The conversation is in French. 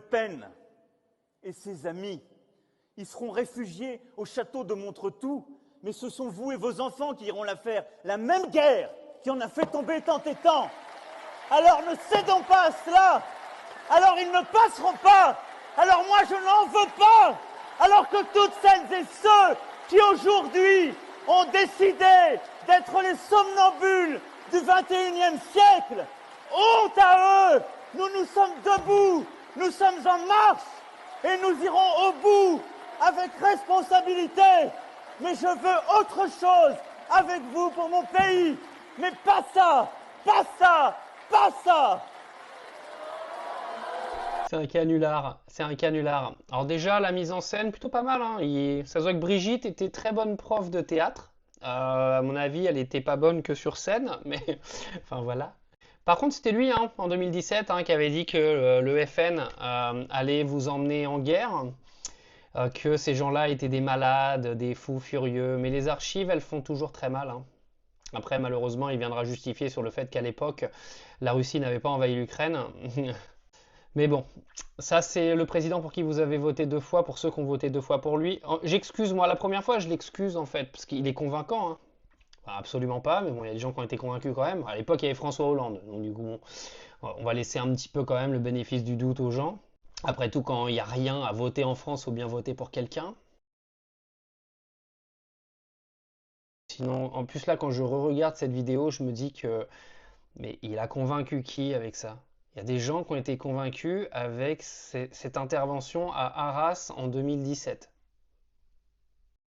Pen et ses amis, ils seront réfugiés au château de Montretout, mais ce sont vous et vos enfants qui iront la faire, la même guerre qui en a fait tomber tant et tant. Alors ne cédons pas à cela. Alors ils ne passeront pas. Alors moi je n'en veux pas. Alors que toutes celles et ceux qui aujourd'hui ont décidé d'être les somnambules du 21e siècle, honte à eux. Nous sommes debout, nous sommes en marche et nous irons au bout avec responsabilité. Mais je veux autre chose avec vous pour mon pays. Mais pas ça, pas ça, pas ça. C'est un canular, c'est un canular. Alors déjà, la mise en scène, plutôt pas mal, hein. Ça se voit que Brigitte était très bonne prof de théâtre. À mon avis, elle était pas bonne que sur scène, mais enfin voilà. Par contre, c'était lui, hein, en 2017, hein, qui avait dit que le FN allait vous emmener en guerre, que ces gens-là étaient des malades, des fous furieux. Mais les archives, elles font toujours très mal, hein. Après, malheureusement, il viendra justifier sur le fait qu'à l'époque, la Russie n'avait pas envahi l'Ukraine. Mais bon, ça c'est le président pour qui vous avez voté 2 fois, pour ceux qui ont voté 2 fois pour lui. J'excuse, moi, la première fois, je l'excuse en fait, parce qu'il est convaincant, hein. Enfin, absolument pas, mais bon, il y a des gens qui ont été convaincus quand même. À l'époque, il y avait François Hollande, donc du coup, bon, on va laisser un petit peu quand même le bénéfice du doute aux gens. Après tout, quand il n'y a rien à voter en France, il faut bien voter pour quelqu'un. Sinon, en plus là, quand je re-regarde cette vidéo, je me dis que, mais il a convaincu qui avec ça? Il y a des gens qui ont été convaincus avec cette intervention à Arras en 2017.